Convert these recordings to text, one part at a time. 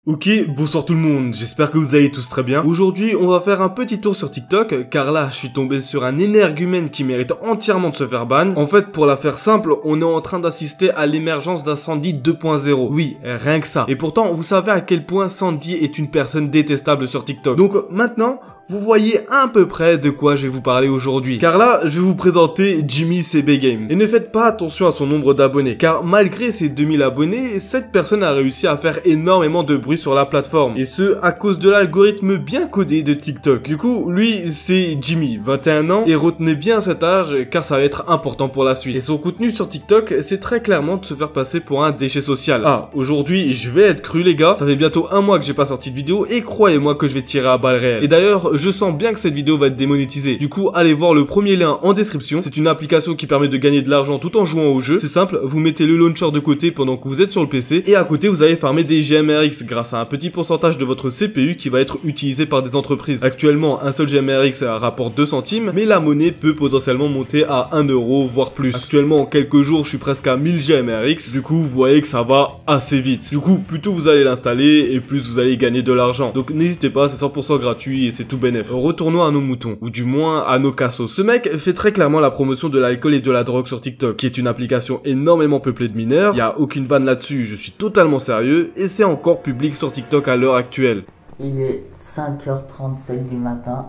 Ok, bonsoir tout le monde, j'espère que vous allez tous très bien. Aujourd'hui, on va faire un petit tour sur TikTok, car là, je suis tombé sur un énergumène qui mérite entièrement de se faire ban. En fait, pour la faire simple, on est en train d'assister à l'émergence d'un Sandy 2.0. Oui, rien que ça. Et pourtant, vous savez à quel point Sandy est une personne détestable sur TikTok. Donc maintenant, vous voyez à peu près de quoi je vais vous parler aujourd'hui. Car là, je vais vous présenter Jimmy CB Games. Et ne faites pas attention à son nombre d'abonnés. Car malgré ses 2000 abonnés, cette personne a réussi à faire énormément de bruit sur la plateforme. Et ce, à cause de l'algorithme bien codé de TikTok. Du coup, lui, c'est Jimmy, 21 ans. Et retenez bien cet âge, car ça va être important pour la suite. Et son contenu sur TikTok, c'est très clairement de se faire passer pour un déchet social. Ah, aujourd'hui, je vais être cru les gars. Ça fait bientôt un mois que j'ai pas sorti de vidéo. Et croyez-moi que je vais tirer à balles réelles. Et d'ailleurs, je sens bien que cette vidéo va être démonétisée. Du coup, allez voir le premier lien en description. C'est une application qui permet de gagner de l'argent tout en jouant au jeu. C'est simple, vous mettez le launcher de côté pendant que vous êtes sur le PC et à côté vous allez farmer des GMRX grâce à un petit pourcentage de votre CPU qui va être utilisé par des entreprises. Actuellement, un seul GMRX rapporte 2 centimes, mais la monnaie peut potentiellement monter à 1 euro voire plus. Actuellement, en quelques jours, je suis presque à 1000 GMRX. Du coup, vous voyez que ça va assez vite. Du coup, plus tôt vous allez l'installer et plus vous allez gagner de l'argent. Donc n'hésitez pas, c'est 100% gratuit et c'est tout bénef. Retournons à nos moutons, ou du moins à nos cassos. Ce mec fait très clairement la promotion de l'alcool et de la drogue sur TikTok, qui est une application énormément peuplée de mineurs. Il n'y a aucune vanne là-dessus, je suis totalement sérieux, et c'est encore public sur TikTok à l'heure actuelle. Il est 5h37 du matin,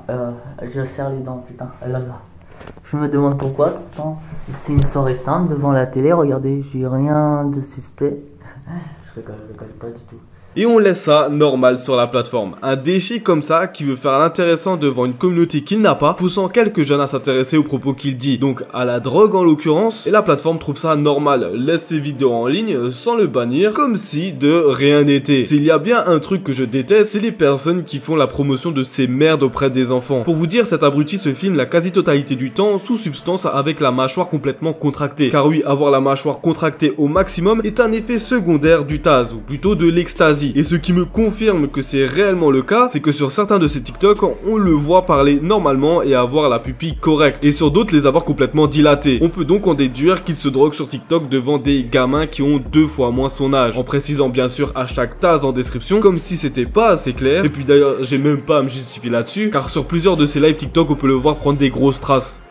je serre les dents, putain, là. Je me demande pourquoi, pourtant, c'est une soirée simple devant la télé, regardez, j'ai rien de suspect. Je rigole pas du tout. Et on laisse ça normal sur la plateforme. Un déchet comme ça qui veut faire l'intéressant devant une communauté qu'il n'a pas, poussant quelques jeunes à s'intéresser aux propos qu'il dit, donc à la drogue en l'occurrence, et la plateforme trouve ça normal, laisse ses vidéos en ligne sans le bannir, comme si de rien n'était. S'il y a bien un truc que je déteste, c'est les personnes qui font la promotion de ces merdes auprès des enfants. Pour vous dire, cet abruti se filme la quasi-totalité du temps sous substance avec la mâchoire complètement contractée. Car oui, avoir la mâchoire contractée au maximum est un effet secondaire du TAS, ou plutôt de l'extasie. Et ce qui me confirme que c'est réellement le cas, c'est que sur certains de ces TikTok, on le voit parler normalement et avoir la pupille correcte, et sur d'autres les avoir complètement dilatées. On peut donc en déduire qu'il se drogue sur TikTok devant des gamins qui ont 2 fois moins son âge, en précisant bien sûr #Taz en description, comme si c'était pas assez clair. Et puis d'ailleurs, j'ai même pas à me justifier là-dessus, car sur plusieurs de ces lives TikTok, on peut le voir prendre des grosses traces.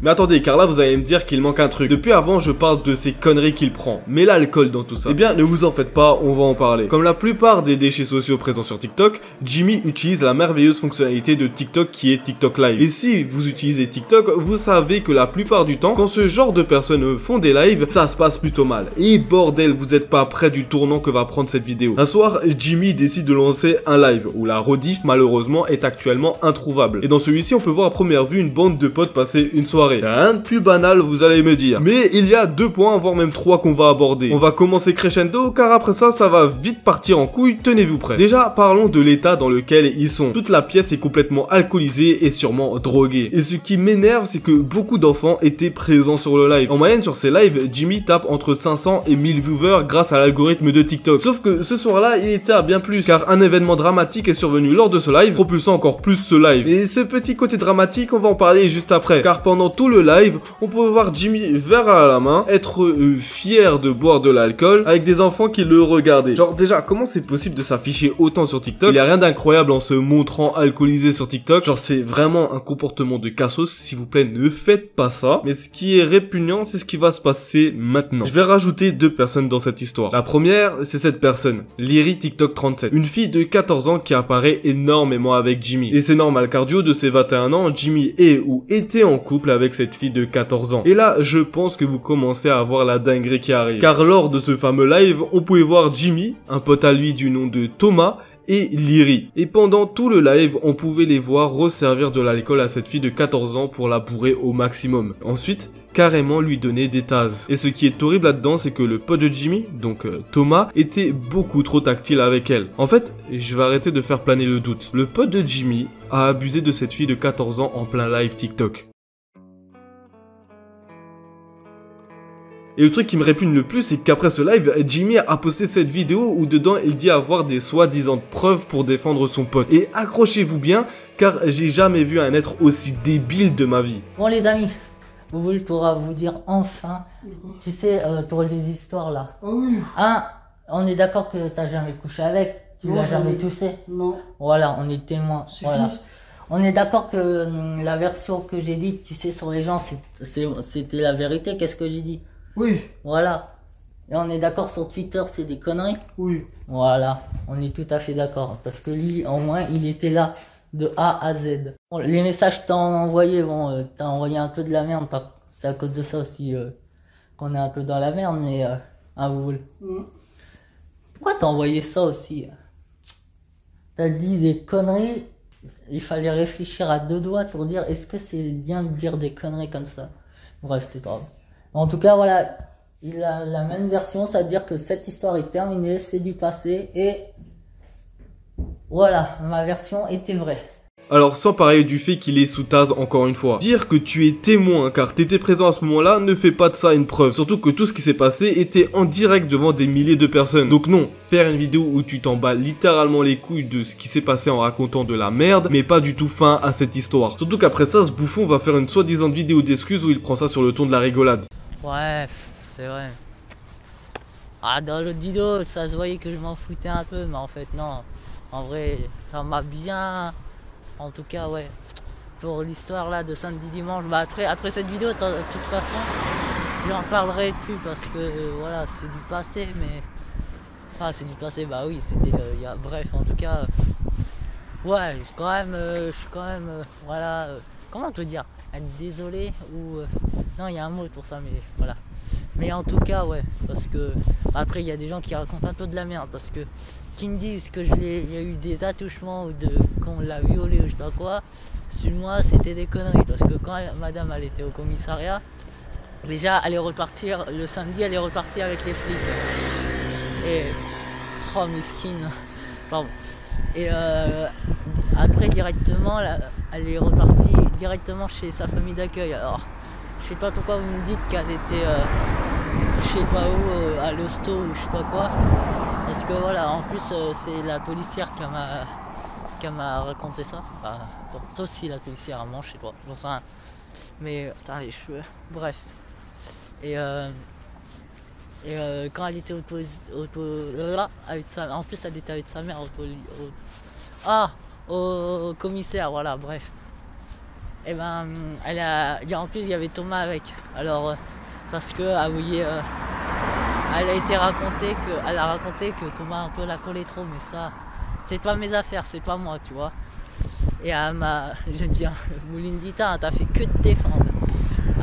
Mais attendez, car là vous allez me dire qu'il manque un truc. Depuis avant, je parle de ces conneries qu'il prend. Mais l'alcool dans tout ça, eh bien ne vous en faites pas, on va en parler. Comme la plupart des déchets sociaux présents sur TikTok, Jimmy utilise la merveilleuse fonctionnalité de TikTok qui est TikTok Live. Et si vous utilisez TikTok, vous savez que la plupart du temps, quand ce genre de personnes font des lives, ça se passe plutôt mal. Et bordel, vous êtes pas près du tournant que va prendre cette vidéo. Un soir, Jimmy décide de lancer un live, où la rediff malheureusement est actuellement introuvable. Et dans celui-ci, on peut voir à première vue une bande de potes passer une soirée. Rien de plus banal, vous allez me dire. Mais il y a 2 points, voire même 3 qu'on va aborder. On va commencer crescendo, car après ça va vite partir en couille, tenez-vous prêts. Déjà, parlons de l'état dans lequel ils sont. Toute la pièce est complètement alcoolisée et sûrement droguée. Et ce qui m'énerve, c'est que beaucoup d'enfants étaient présents sur le live. En moyenne, sur ces lives, Jimmy tape entre 500 et 1000 viewers grâce à l'algorithme de TikTok. Sauf que ce soir-là, il était à bien plus, car un événement dramatique est survenu lors de ce live, propulsant encore plus ce live. Et ce petit côté dramatique, on va en parler juste après, car pendant tout le live, on peut voir Jimmy verre à la main, être fier de boire de l'alcool avec des enfants qui le regardaient. Genre déjà, comment c'est possible de s'afficher autant sur TikTok? Il y a rien d'incroyable en se montrant alcoolisé sur TikTok. Genre c'est vraiment un comportement de cassos, s'il vous plaît, ne faites pas ça. Mais ce qui est répugnant, c'est ce qui va se passer maintenant. Je vais rajouter 2 personnes dans cette histoire. La première, c'est cette personne, Lyri TikTok 37, une fille de 14 ans qui apparaît énormément avec Jimmy. Et c'est normal, car du haut de ses 21 ans, Jimmy est ou était en couple avec cette fille de 14 ans. Et là, je pense que vous commencez à voir la dinguerie qui arrive. Car lors de ce fameux live, on pouvait voir Jimmy, un pote à lui du nom de Thomas, et Lyri. Et pendant tout le live, on pouvait les voir resservir de l'alcool à cette fille de 14 ans pour la bourrer au maximum. Ensuite, carrément lui donner des tases. Et ce qui est horrible là-dedans, c'est que le pote de Jimmy, donc Thomas, était beaucoup trop tactile avec elle. En fait, je vais arrêter de faire planer le doute. Le pote de Jimmy a abusé de cette fille de 14 ans en plein live TikTok. Et le truc qui me répugne le plus, c'est qu'après ce live, Jimmy a posté cette vidéo où dedans il dit avoir des soi-disant preuves pour défendre son pote. Et accrochez-vous bien, car j'ai jamais vu un être aussi débile de ma vie. Bon les amis, Bouboule pourra vous dire enfin. Tu sais, pour les histoires là. Ah oui. On est d'accord que t'as jamais couché avec, tu l'as jamais touché. Non. Voilà, on est témoin. Voilà. Fini. On est d'accord que la version que j'ai dite, tu sais, sur les gens, c'était la vérité. Qu'est-ce que j'ai dit? Oui. Voilà. Et on est d'accord sur Twitter, c'est des conneries? Oui. Voilà, on est tout à fait d'accord. Parce que lui, au moins, il était là de A à Z. Bon, les messages que t'as envoyés, bon, t'as envoyé un peu de la merde. C'est à cause de ça aussi qu'on est un peu dans la merde, mais vous voulez. Pourquoi t'as envoyé ça aussi? T'as dit des conneries. Il fallait réfléchir à deux doigts pour dire est-ce que c'est bien de dire des conneries comme ça. Bref, c'est pas grave. En tout cas, voilà. Il a la même version, c'est-à-dire que cette histoire est terminée, c'est du passé, et voilà, ma version était vraie. Alors sans parler du fait qu'il est sous Taz encore une fois. Dire que tu es témoin car t'étais présent à ce moment-là ne fait pas de ça une preuve. Surtout que tout ce qui s'est passé était en direct devant des milliers de personnes. Donc non, faire une vidéo où tu t'en bats littéralement les couilles de ce qui s'est passé en racontant de la merde, mais pas du tout fin à cette histoire. Surtout qu'après ça, ce bouffon va faire une soi-disant vidéo d'excuses où il prend ça sur le ton de la rigolade. Bref, c'est vrai. Dans l'autre vidéo, ça se voyait que je m'en foutais un peu, mais en fait non. En vrai, ça m'a bien... En tout cas, ouais. Pour l'histoire là de samedi dimanche, bah après cette vidéo, de toute façon, j'en parlerai plus parce que voilà, c'est du passé, mais... Enfin, c'est du passé, bah oui, c'était... Bref, en tout cas... Ouais, je suis quand même... voilà... comment te dire? Être désolé ou... non, il y a un mot pour ça, mais voilà. Mais en tout cas, ouais, parce que après il y a des gens qui racontent un peu de la merde, parce que qui me disent que il y a eu des attouchements ou qu'on l'a violé ou je sais pas quoi. Sur moi, c'était des conneries, parce que quand madame elle était au commissariat, déjà elle est repartie le samedi, elle est repartie avec les flics. Et oh mesquine, pardon. Et après directement, elle est repartie directement chez sa famille d'accueil. Alors je sais pas pourquoi vous me dites qu'elle était je sais pas où, à l'hosto ou je sais pas quoi. Parce que voilà, en plus c'est la policière qui m'a raconté ça. Enfin, sauf si la policière ment, je sais pas, j'en sais rien. Mais putain les cheveux, bref. Et quand elle était avec en plus elle était avec sa mère au commissaire, voilà, bref. Et ben en plus il y avait Thomas avec. Alors parce que elle a raconté que Thomas un peu la collé trop, mais ça c'est pas mes affaires, c'est pas moi, tu vois. Et j'aime bien Moulindita, t'as fait que te défendre.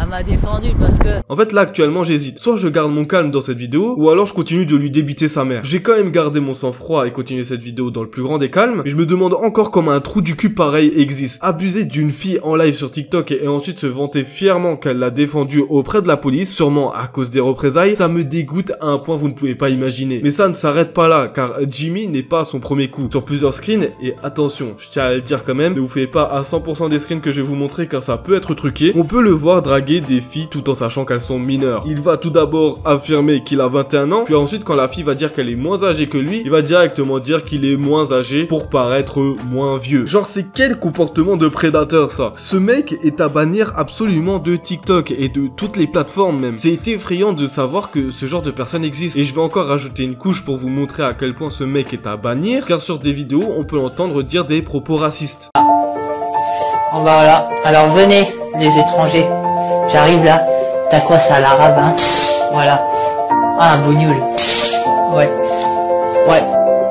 Elle m'a défendu parce que... En fait là actuellement j'hésite, soit je garde mon calme dans cette vidéo, ou alors je continue de lui débiter sa mère. J'ai quand même gardé mon sang-froid et continué cette vidéo dans le plus grand des calmes, mais je me demande encore comment un trou du cul pareil existe. Abuser d'une fille en live sur TikTok et ensuite se vanter fièrement qu'elle l'a défendue auprès de la police, sûrement à cause des représailles, ça me dégoûte à un point vous ne pouvez pas imaginer. Mais ça ne s'arrête pas là, car Jimmy n'est pas à son premier coup. Sur plusieurs screens, et attention, je tiens à le dire quand même, ne vous faites pas à 100% des screens que je vais vous montrer car ça peut être truqué, on peut le voir draguer des filles tout en sachant qu'elles sont mineures. Il va tout d'abord affirmer qu'il a 21 ans, puis ensuite quand la fille va dire qu'elle est moins âgée que lui, il va directement dire qu'il est moins âgé pour paraître moins vieux. Genre c'est quel comportement de prédateur ça? Ce mec est à bannir absolument de TikTok et de toutes les plateformes même. C'est effrayant de savoir que ce genre de personne existe, et je vais encore rajouter une couche pour vous montrer à quel point ce mec est à bannir, car sur des vidéos on peut l'entendre dire des propos racistes. Bon bah voilà, alors venez les étrangers. J'arrive là, t'as quoi ça, l'arabe, hein? Voilà. Ah, un bougnoul. Ouais. Ouais.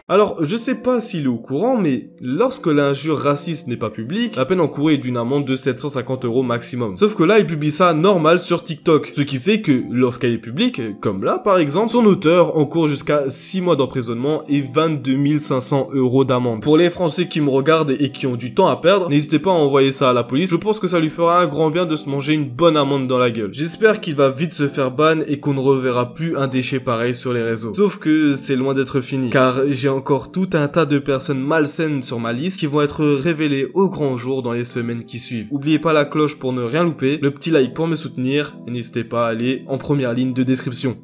Alors, je sais pas s'il est au courant, mais lorsque l'injure raciste n'est pas publique, la peine encourue est d'une amende de 750 € maximum. Sauf que là, il publie ça normal sur TikTok. Ce qui fait que, lorsqu'elle est publique, comme là par exemple, son auteur encourt jusqu'à 6 mois d'emprisonnement et 22 500 € d'amende. Pour les Français qui me regardent et qui ont du temps à perdre, n'hésitez pas à envoyer ça à la police. Je pense que ça lui fera un grand bien de se manger une bonne amende dans la gueule. J'espère qu'il va vite se faire ban et qu'on ne reverra plus un déchet pareil sur les réseaux. Sauf que c'est loin d'être fini, car j'ai encore tout un tas de personnes malsaines sur ma liste qui vont être révélées au grand jour dans les semaines qui suivent. N'oubliez pas la cloche pour ne rien louper, le petit like pour me soutenir, et n'hésitez pas à aller en première ligne de description.